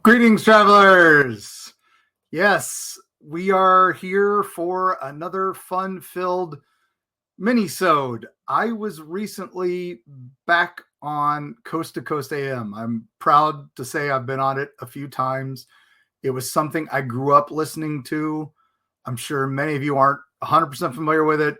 Greetings, travelers. Yes, we are here for another fun-filled mini-sode. I was recently back on Coast to Coast AM. I'm proud to say I've been on it a few times. It was something I grew up listening to. I'm sure many of you aren't 100% familiar with it,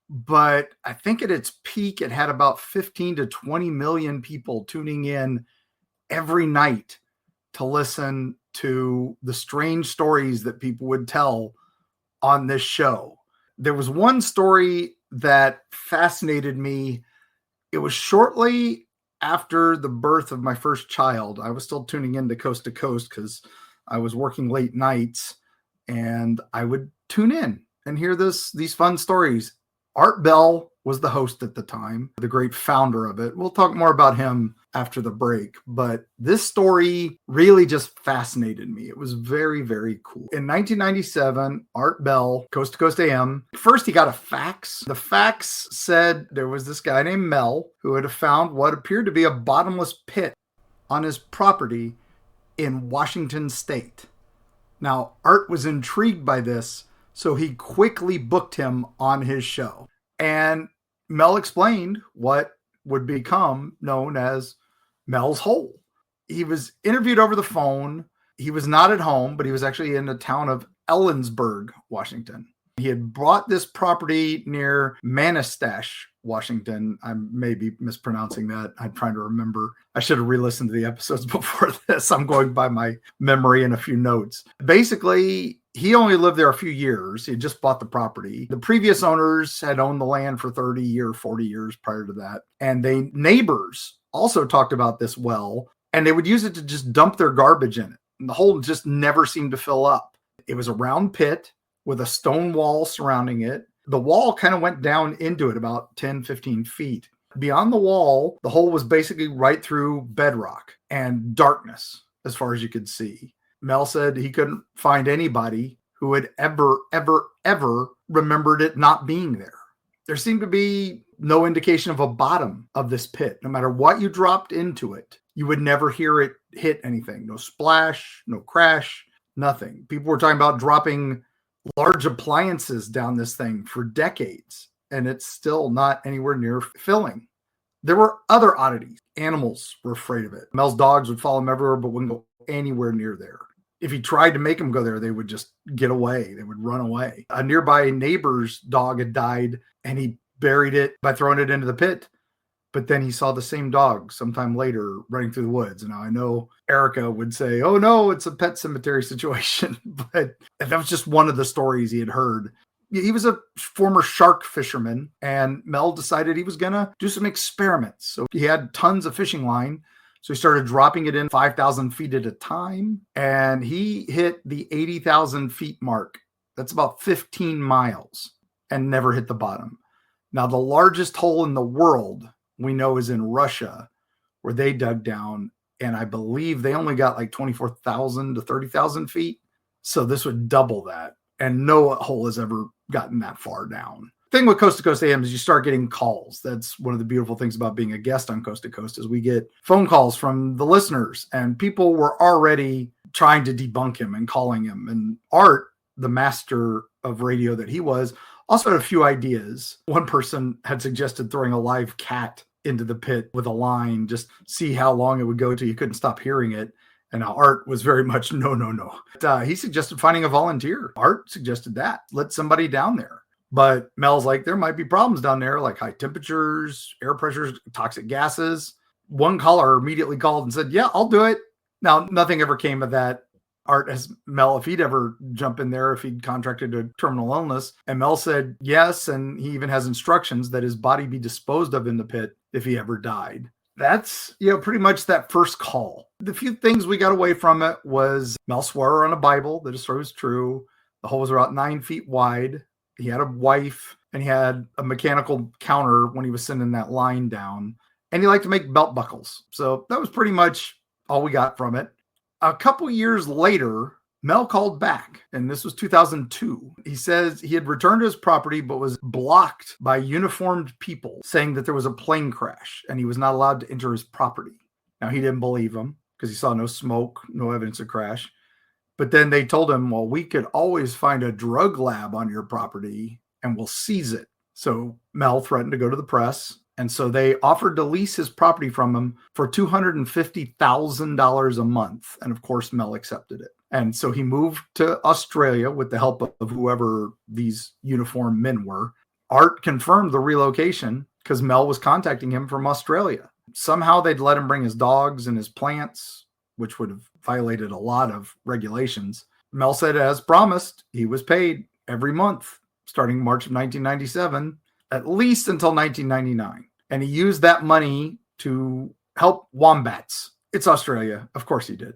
but I think at its peak, it had about 15 to 20 million people tuning in every night to listen to the strange stories that people would tell on this show. There was one story that fascinated me. It was shortly after the birth of my first child. I was still tuning into Coast to Coast because I was working late nights, and I would tune in and hear these fun stories. Art Bell was the host at the time, the great founder of it. We'll talk more about him after the break, but this story really just fascinated me. It was very, very cool. In 1997, Art Bell, Coast to Coast AM, first he got a fax. The fax said there was this guy named Mel who had found what appeared to be a bottomless pit on his property in Washington State. Now, Art was intrigued by this, so he quickly booked him on his show. And Mel explained what would become known as Mel's Hole. He was interviewed over the phone. He was not at home, but he was actually in the town of Ellensburg, Washington. He had bought this property near Manistash, Washington. I may be mispronouncing that. I'm trying to remember. I should have re-listened to the episodes before this. I'm going by my memory and a few notes. Basically, he only lived there a few years. He had just bought the property. The previous owners had owned the land for 30 or 40 years prior to that. And neighbors also talked about this well, and they would use it to just dump their garbage in it. And the hole just never seemed to fill up. It was a round pit with a stone wall surrounding it. The wall kind of went down into it about 10, 15 feet. Beyond the wall, the hole was basically right through bedrock and darkness as far as you could see. Mel said he couldn't find anybody who had ever remembered it not being there. There seemed to be no indication of a bottom of this pit. No matter what you dropped into it, you would never hear it hit anything. No splash, no crash, nothing. People were talking about dropping large appliances down this thing for decades, and it's still not anywhere near filling. There were other oddities. Animals were afraid of it. Mel's dogs would follow him everywhere, but wouldn't go anywhere near there. If he tried to make them go there, they would just get away. They would run away. A nearby neighbor's dog had died, and he buried it by throwing it into the pit. But then he saw the same dog sometime later running through the woods. Now, I know Erica would say, oh, no, it's a pet cemetery situation. But that was just one of the stories he had heard. He was a former shark fisherman, and Mel decided he was going to do some experiments. So he had tons of fishing line. So he started dropping it in 5,000 feet at a time, and he hit the 80,000 feet mark. That's about 15 miles, and never hit the bottom. Now, the largest hole in the world we know is in Russia, where they dug down, and I believe they only got like 24,000 to 30,000 feet. So this would double that, and no hole has ever gotten that far down. Thing with Coast to Coast AM is you start getting calls. That's one of the beautiful things about being a guest on Coast to Coast is we get phone calls from the listeners, and people were already trying to debunk him and calling him. And Art, the master of radio that he was, also had a few ideas. One person had suggested throwing a live cat into the pit with a line, just see how long it would go till you couldn't stop hearing it. And Art was very much no. He suggested finding a volunteer. Art suggested that. Let somebody down there. But Mel's like, there might be problems down there, like high temperatures, air pressures, toxic gases. One caller immediately called and said, yeah, I'll do it. Now, nothing ever came of that. Art asked Mel if he'd ever jump in there, if he'd contracted a terminal illness. And Mel said yes, and he even has instructions that his body be disposed of in the pit if he ever died. That's, pretty much that first call. The few things we got away from it was Mel swore on a Bible that his story was true. The hole was about 9 feet wide. He had a wife, and he had a mechanical counter when he was sending that line down. And he liked to make belt buckles. So that was pretty much all we got from it. A couple years later, Mel called back, and this was 2002. He says he had returned to his property, but was blocked by uniformed people saying that there was a plane crash and he was not allowed to enter his property. Now, he didn't believe them. because he saw no smoke, no evidence of crash. But then they told him, well, we could always find a drug lab on your property and we'll seize it. So Mel threatened to go to the press. And so they offered to lease his property from him for $250,000 a month. And of course, Mel accepted it. And so he moved to Australia with the help of whoever these uniformed men were. Art confirmed the relocation because Mel was contacting him from Australia. Somehow they'd let him bring his dogs and his plants, which would have violated a lot of regulations. Mel said, as promised, he was paid every month starting March of 1997, at least until 1999. And he used that money to help wombats. It's Australia. Of course he did.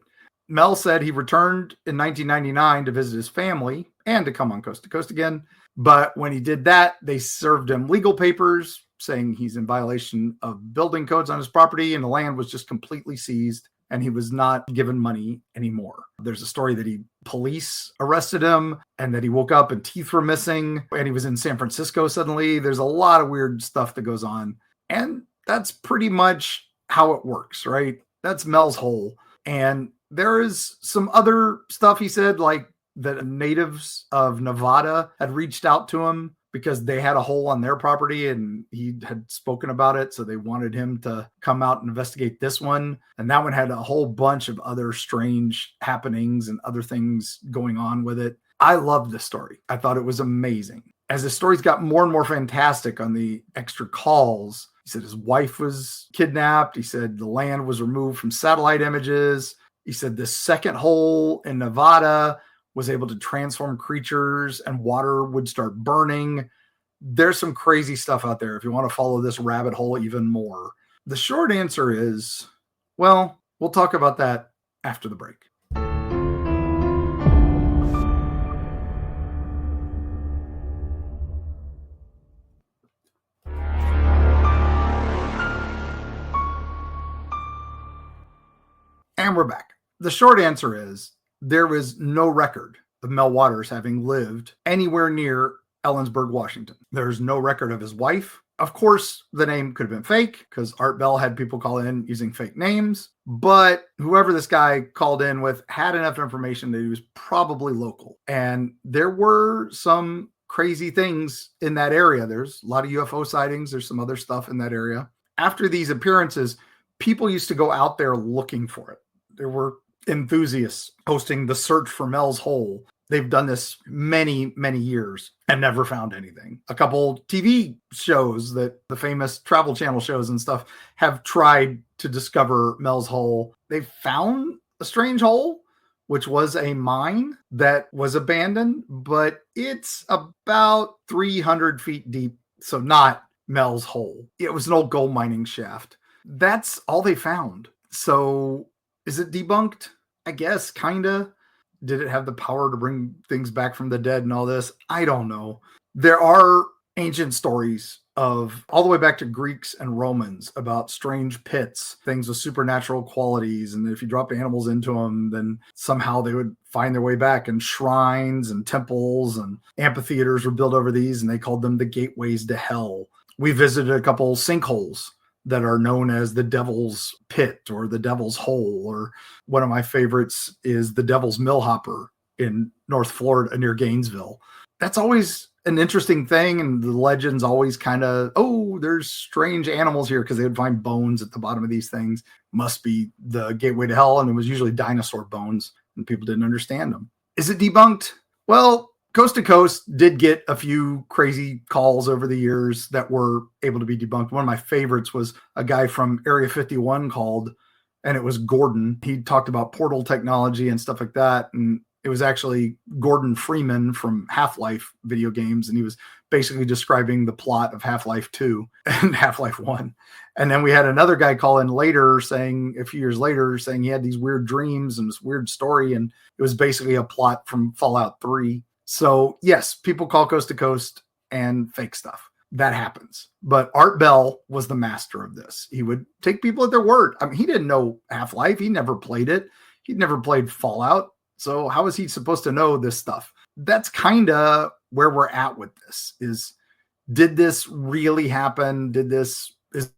Mel said he returned in 1999 to visit his family and to come on Coast to Coast again. But when he did that, they served him legal papers saying he's in violation of building codes on his property and the land was just completely seized and he was not given money anymore. There's a story that police arrested him and that he woke up and teeth were missing and he was in San Francisco suddenly. There's a lot of weird stuff that goes on. And that's pretty much how it works, right? That's Mel's hole. And there is some other stuff he said, like that natives of Nevada had reached out to him because they had a hole on their property and he had spoken about it. So they wanted him to come out and investigate this one. And that one had a whole bunch of other strange happenings and other things going on with it. I loved this story. I thought it was amazing. As the stories got more and more fantastic on the extra calls, he said his wife was kidnapped. He said the land was removed from satellite images. He said this second hole in Nevada was able to transform creatures and water would start burning. There's some crazy stuff out there if you want to follow this rabbit hole even more. The short answer is, well, we'll talk about that after the break. And we're back. The short answer is there is no record of Mel Waters having lived anywhere near Ellensburg, Washington. There's no record of his wife. Of course, the name could have been fake because Art Bell had people call in using fake names. But whoever this guy called in with had enough information that he was probably local. And there were some crazy things in that area. There's a lot of UFO sightings. There's some other stuff in that area. After these appearances, people used to go out there looking for it. There were enthusiasts hosting the search for Mel's hole. They've done this many, many years and never found anything. A couple TV shows that the famous Travel Channel shows and stuff have tried to discover Mel's hole. They found a strange hole, which was a mine that was abandoned, but it's about 300 feet deep. So not Mel's hole. It was an old gold mining shaft. That's all they found. So is it debunked? I guess, kind of. Did it have the power to bring things back from the dead and all this? I don't know. There are ancient stories of all the way back to Greeks and Romans about strange pits, things with supernatural qualities. And if you dropped animals into them, then somehow they would find their way back. And shrines and temples and amphitheaters were built over these, and they called them the gateways to hell. We visited a couple sinkholes that are known as the Devil's Pit or the Devil's Hole, or one of my favorites is the Devil's Millhopper in North Florida near Gainesville. That's always an interesting thing, and the legends always kind of, oh, there's strange animals here because they would find bones at the bottom of these things. Must be the gateway to hell, and it was usually dinosaur bones, and people didn't understand them. Is it debunked? Well, Coast to Coast did get a few crazy calls over the years that were able to be debunked. One of my favorites was a guy from Area 51 called, and it was Gordon. He talked about portal technology and stuff like that. And it was actually Gordon Freeman from Half-Life video games. And he was basically describing the plot of Half-Life 2 and Half-Life 1. And then we had another guy call in later saying, a few years later, saying he had these weird dreams and this weird story. And it was basically a plot from Fallout 3. So yes, people call Coast to Coast and fake stuff. That happens. But Art Bell was the master of this. He would take people at their word. I mean, he didn't know Half-Life. He never played it. He'd never played Fallout. So how is he supposed to know this stuff? That's kind of where we're at with this is, did this really happen? Is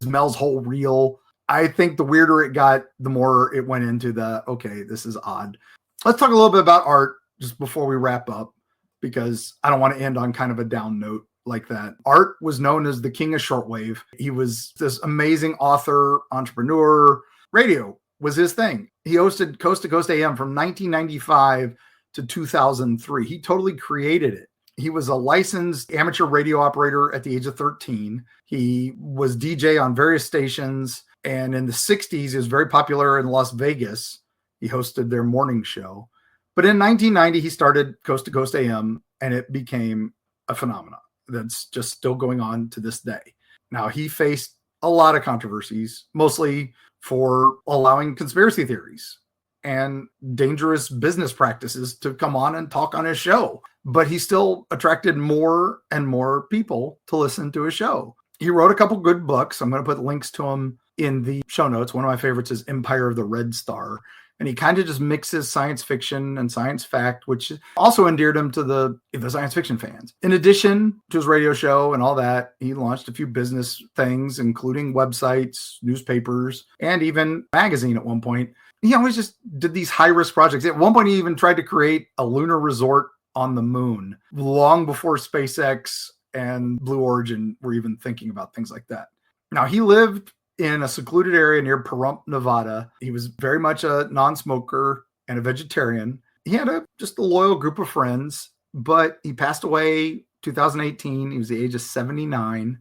Mel's hole real? I think the weirder it got, the more it went into okay, this is odd. Let's talk a little bit about Art just before we wrap up, because I don't want to end on kind of a down note like that. Art was known as the king of shortwave. He was this amazing author, entrepreneur. Radio was his thing. He hosted Coast to Coast AM from 1995 to 2003. He totally created it. He was a licensed amateur radio operator at the age of 13. He was DJ on various stations. And in the 60s, he was very popular in Las Vegas. He hosted their morning show. But in 1990, he started Coast to Coast AM, and it became a phenomenon that's just still going on to this day. Now, he faced a lot of controversies, mostly for allowing conspiracy theories and dangerous business practices to come on and talk on his show. But he still attracted more and more people to listen to his show. He wrote a couple good books. I'm going to put links to them in the show notes. One of my favorites is Empire of the Red Star. And he kind of just mixes science fiction and science fact, which also endeared him to the science fiction fans. In addition to his radio show and all that, he launched a few business things, including websites, newspapers, and even magazine at one point. He always just did these high-risk projects. At one point, he even tried to create a lunar resort on the moon, long before SpaceX and Blue Origin were even thinking about things like that. Now, he lived in a secluded area near Pahrump, Nevada. He was very much a non-smoker and a vegetarian. He had just a loyal group of friends, but he passed away 2018. He was the age of 79.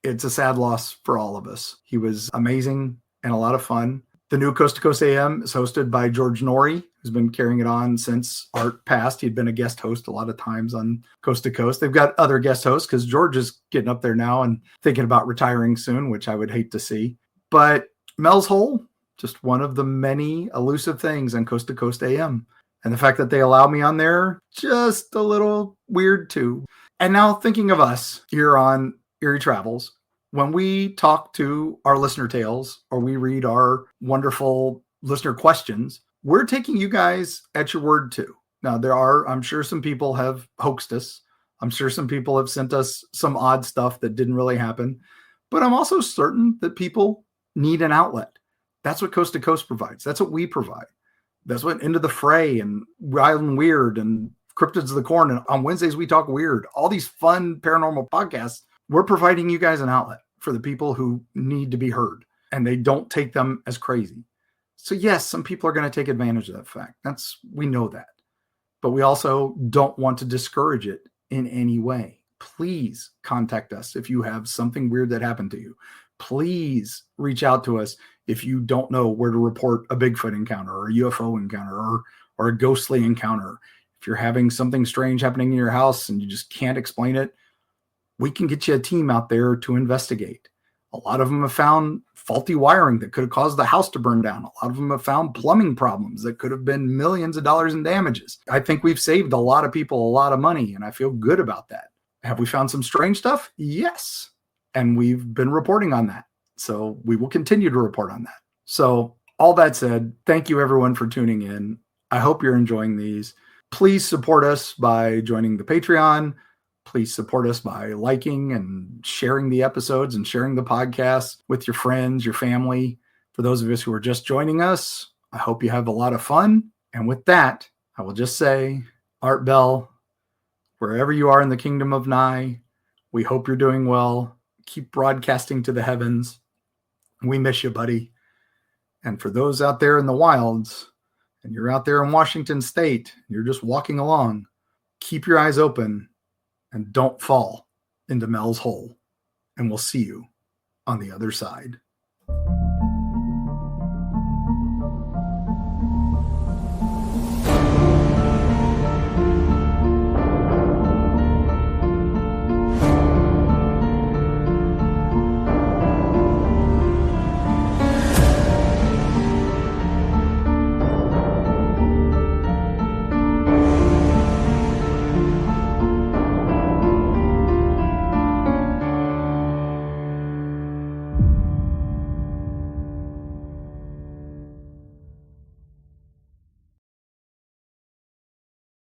It's a sad loss for all of us. He was amazing and a lot of fun. The new Coast to Coast AM is hosted by George Norrie, who's been carrying it on since Art passed. He'd been a guest host a lot of times on Coast to Coast. They've got other guest hosts because George is getting up there now and thinking about retiring soon, which I would hate to see. But Mel's Hole, just one of the many elusive things on Coast to Coast AM. And the fact that they allow me on there, just a little weird too. And now thinking of us here on Eerie Travels, when we talk to our listener tales or we read our wonderful listener questions, we're taking you guys at your word too. Now, I'm sure some people have hoaxed us. I'm sure some people have sent us some odd stuff that didn't really happen. But I'm also certain that people need an outlet. That's what Coast to Coast provides. That's what we provide. That's what Into the Fray and Wild and Weird and Cryptids of the Corn. And on Wednesdays, we talk weird. All these fun paranormal podcasts. We're providing you guys an outlet for the people who need to be heard, and they don't take them as crazy. So yes, some people are going to take advantage of that fact. We know that, but we also don't want to discourage it in any way. Please contact us if you have something weird that happened to you. Please reach out to us if you don't know where to report a Bigfoot encounter or a UFO encounter or a ghostly encounter. If you're having something strange happening in your house and you just can't explain it, we can get you a team out there to investigate. A lot of them have found faulty wiring that could have caused the house to burn down. A lot of them have found plumbing problems that could have been millions of dollars in damages. I think we've saved a lot of people a lot of money, and I feel good about that. Have we found some strange stuff? Yes. And we've been reporting on that. So we will continue to report on that. So all that said, thank you everyone for tuning in. I hope you're enjoying these. Please support us by joining the Patreon. Please support us by liking and sharing the episodes and sharing the podcast with your friends, your family. For those of us who are just joining us, I hope you have a lot of fun. And with that, I will just say, Art Bell, wherever you are in the kingdom of Nye, we hope you're doing well. Keep broadcasting to the heavens. We miss you, buddy. And for those out there in the wilds, and you're out there in Washington State, you're just walking along, keep your eyes open. And don't fall into Mel's hole. And we'll see you on the other side.